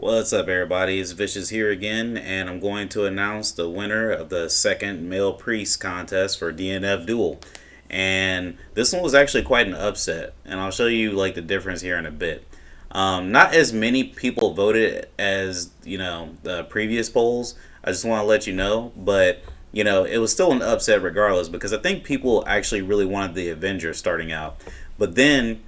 What's up, everybody? It's Vicious here again, and I'm going to announce the winner of the second male priest contest for DNF Duel. And this one was actually quite an upset, and I'll show you like the difference here in a bit. Not as many people voted as the previous polls. I just want to let you know, but it was still an upset regardless because I think people actually really wanted the Avenger starting out, but then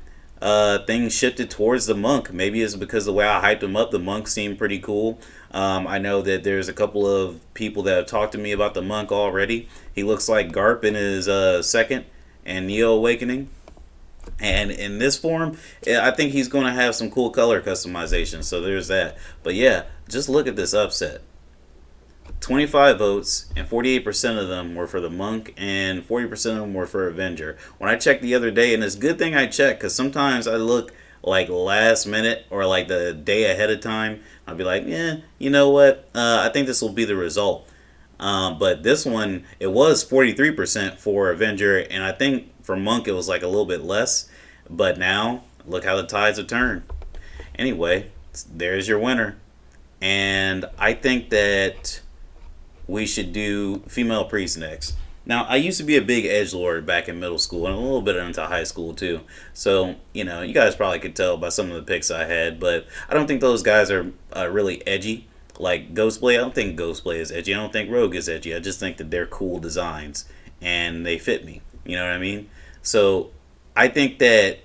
things shifted towards the monk. Maybe it's because the way I hyped him up, the monk seemed pretty cool. I know that there's a couple of people that have talked to me about the monk already. He looks like Garp in his second and Neo Awakening. And in this form, I think he's going to have some cool color customization. So there's that. But yeah, just look at this upset. 25 votes, and 48% of them were for the monk, and 40% of them were for Avenger. When I checked the other day, and it's a good thing I checked, because sometimes I look like last minute or like the day ahead of time. I'll be like, yeah, you know what? I think this will be the result. But this one, it was 43% for Avenger, and I think for monk it was like a little bit less. But now, look how the tides have turned. Anyway, there's your winner. And I think that we should do female priest next. Now, I used to be a big edgelord back in middle school and a little bit into high school too. So, you guys probably could tell by some of the picks I had, but I don't think those guys are really edgy. Like Ghostblade, I don't think Ghostblade is edgy. I don't think Rogue is edgy. I just think that they're cool designs and they fit me. You know what I mean? So, I think that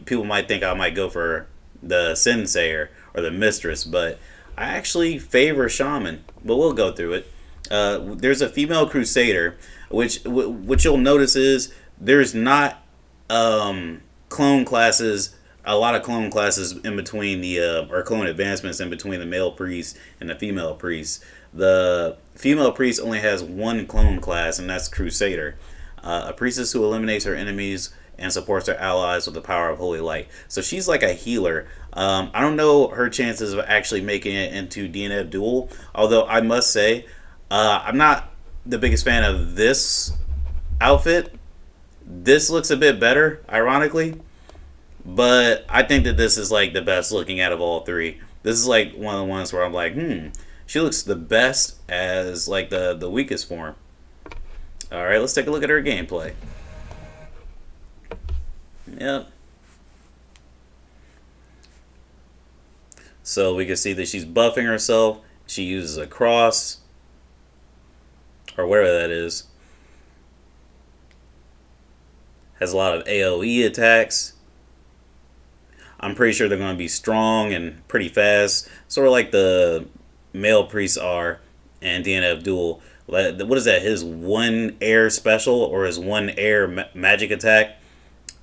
people might think I might go for the Sinsayer or the Mistress, but I actually favor Shaman. But we'll go through it. There's a female Crusader, which what you'll notice is there's not clone classes, a lot of clone classes in between or clone advancements in between the male priest and the female priest. The female priest only has one clone class, and that's Crusader, a priestess who eliminates her enemies and supports her allies with the power of holy light. So she's like a healer. I don't know her chances of actually making it into DNF Duel, although I must say I'm not the biggest fan of this outfit. This looks a bit better, ironically, but I think that this is like the best looking out of all three. This is like one of the ones where I'm like, she looks the best as like the weakest form. All right, let's take a look at her gameplay. Yep. So we can see that she's buffing herself. She uses a cross, or whatever that is. Has a lot of AoE attacks. I'm pretty sure they're going to be strong and pretty fast. Sort of like the male priests are in DNF Duel. What is that? His one air special or his one air magic attack?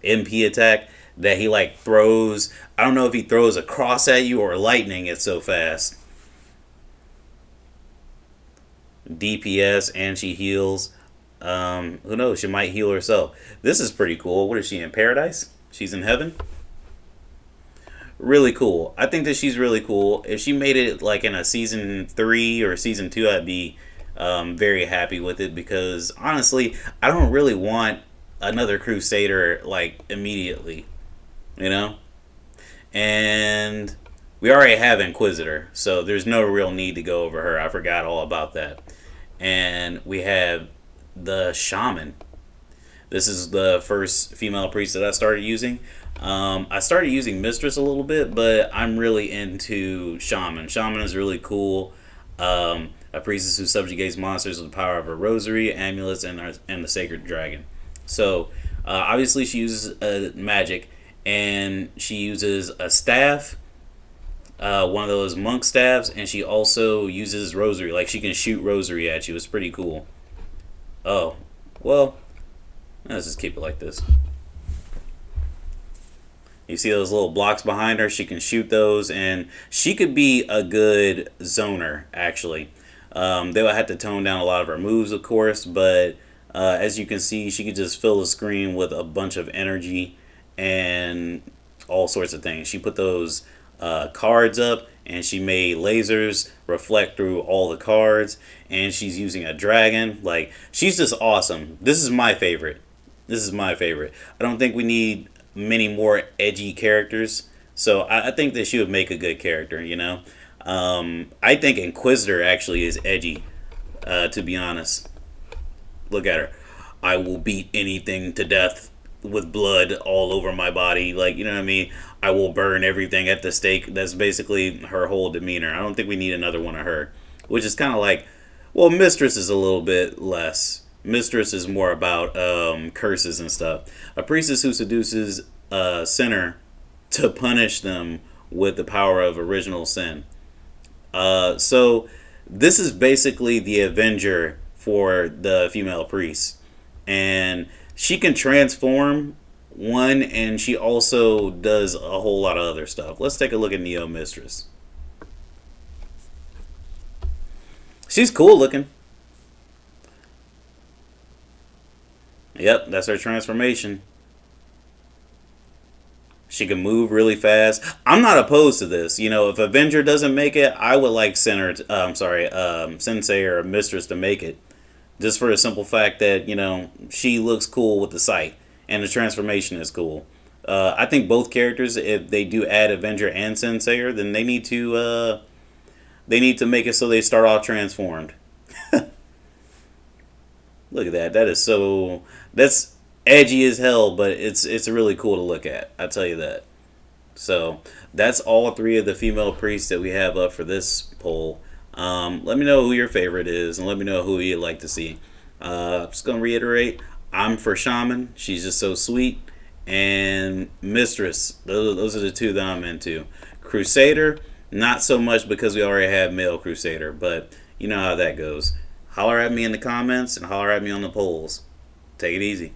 MP attack that he like throws. I don't know if he throws a cross at you or lightning. It's so fast. DPS and she heals. Who knows? She might heal herself. This is pretty cool. What is she in paradise? She's in heaven. Really cool. I think that she's really cool. If she made it like in a season 3 or season 2, I'd be very happy with it because honestly, I don't really want another Crusader like immediately, and we already have Inquisitor, so there's no real need to go over her. I forgot all about that. And we have the Shaman. This is the first female priest that I started using. I started using Mistress a little bit, but I'm really into Shaman. Shaman is really cool. A priestess who subjugates monsters with the power of her rosary, amulets, and the sacred dragon. So, obviously she uses magic, and she uses a staff, one of those monk staffs, and she also uses rosary. Like, she can shoot rosary at you. It's pretty cool. Oh, well, let's just keep it like this. You see those little blocks behind her? She can shoot those, and she could be a good zoner, actually. They would have to tone down a lot of her moves, of course, but as you can see, she could just fill the screen with a bunch of energy and all sorts of things. She put those cards up, and she made lasers reflect through all the cards, and she's using a dragon. Like, she's just awesome. This is my favorite. I don't think we need many more edgy characters. So I think that she would make a good character. You know, I think Inquisitor actually is edgy. To be honest, look at her. I will beat anything to death with blood all over my body. Like, you know what I mean? I will burn everything at the stake. That's basically her whole demeanor. I don't think we need another one of her. Which is kind of like, well, Mistress is a little bit less. Mistress is more about curses and stuff. A priestess who seduces a sinner to punish them with the power of original sin. So this is basically the Avenger for the female priest, and she can transform one, and she also does a whole lot of other stuff. Let's take a look at Neo Mistress. She's cool looking. Yep, that's her transformation. She can move really fast. I'm not opposed to this. You know, if Avenger doesn't make it, I would like Sensei or Mistress to make it. Just for the simple fact that, you know, she looks cool with the sight. And the transformation is cool. I think both characters, if they do add Avenger and Sensei, then they need to make it so they start off transformed. Look at that. That is so... That's edgy as hell, but it's really cool to look at. I'll tell you that. So, that's all three of the female priests that we have up for this poll. Let me know who your favorite is, and let me know who you'd like to see. Just going to reiterate, I'm for Shaman. She's just so sweet. And Mistress. Those are the two that I'm into. Crusader, not so much because we already have male Crusader, but you know how that goes. Holler at me in the comments and holler at me on the polls. Take it easy.